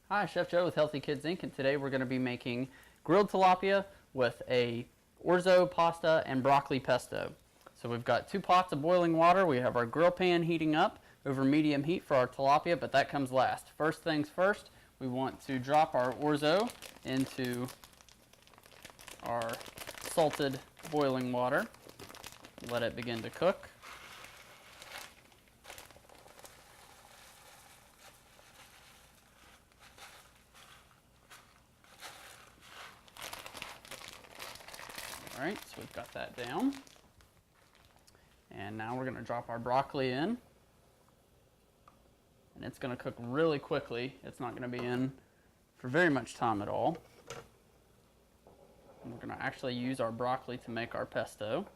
Hi, Chef Joe with Healthy Kids Inc. and today we're going to be making grilled tilapia with a orzo pasta and broccoli pesto. So we've got 2 pots of boiling water. We have our grill pan heating up over medium heat for our tilapia, but that comes last. First things first, we want to drop our orzo into our salted boiling water. Let it begin to cook. All right, so we've got that down. And now we're going to drop our broccoli in. And it's going to cook really quickly. It's not going to be in for very much time at all. And we're going to actually use our broccoli to make our pesto.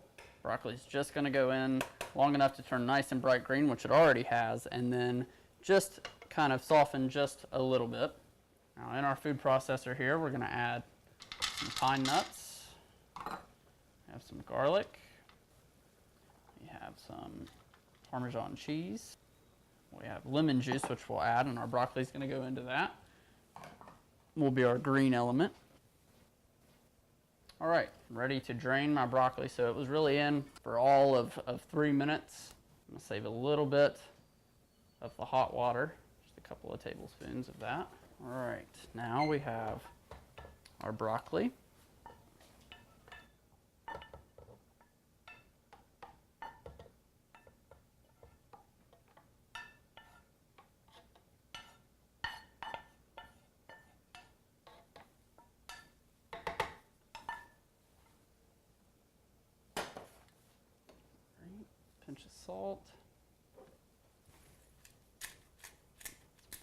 Broccoli is just going to go in long enough to turn nice and bright green, which it already has, and then just kind of soften just a little bit. Now in our food processor here, we're going to add some pine nuts. We have some garlic. We have some Parmesan cheese. We have lemon juice, which we'll add, and our broccoli is going to go into that. Will be our green element. All right, I'm ready to drain my broccoli. So it was really in for all of 3 minutes. I'm going to save a little bit of the hot water, just a couple of tablespoons of that. All right, now we have our broccoli. Pinch of salt,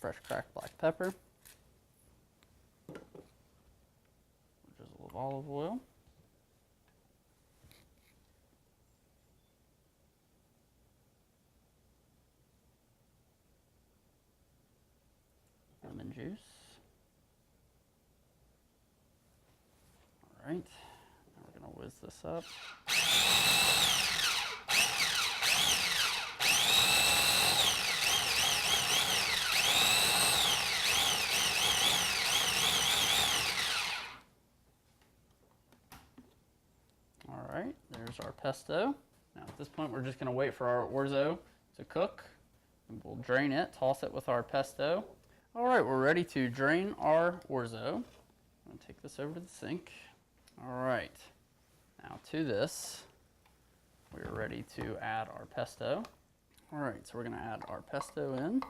fresh cracked black pepper, a drizzle of olive oil, lemon juice. All right, now we're going to whiz this up. All right, there's our pesto. Now at this point, we're just going to wait for our orzo to cook. And we'll drain it, toss it with our pesto. All right, we're ready to drain our orzo. I'm going to take this over to the sink. All right, now to this, we're ready to add our pesto. All right, so we're going to add our pesto in.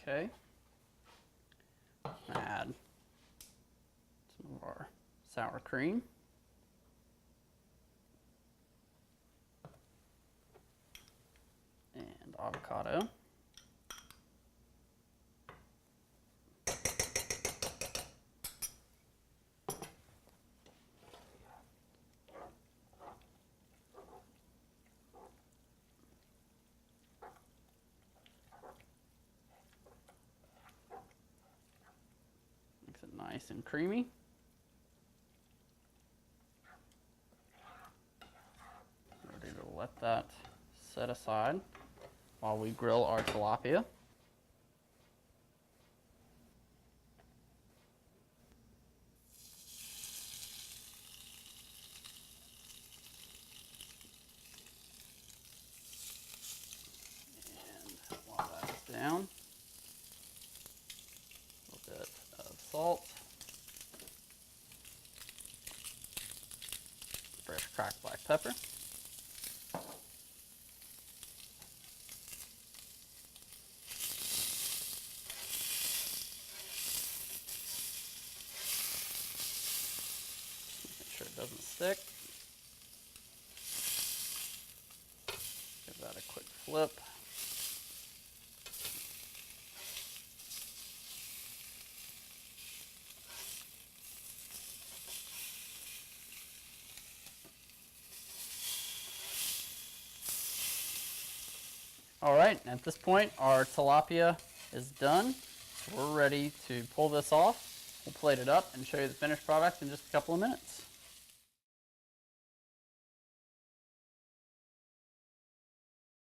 Okay, add some of our sour cream. And avocado. Makes it nice and creamy. Ready to let that set aside while we grill our tilapia. And while that's down, a little bit of salt, fresh cracked black pepper, make sure it doesn't stick. Give that a quick flip. All right, at this point, our tilapia is done. So we're ready to pull this off. We'll plate it up and show you the finished product in just a couple of minutes.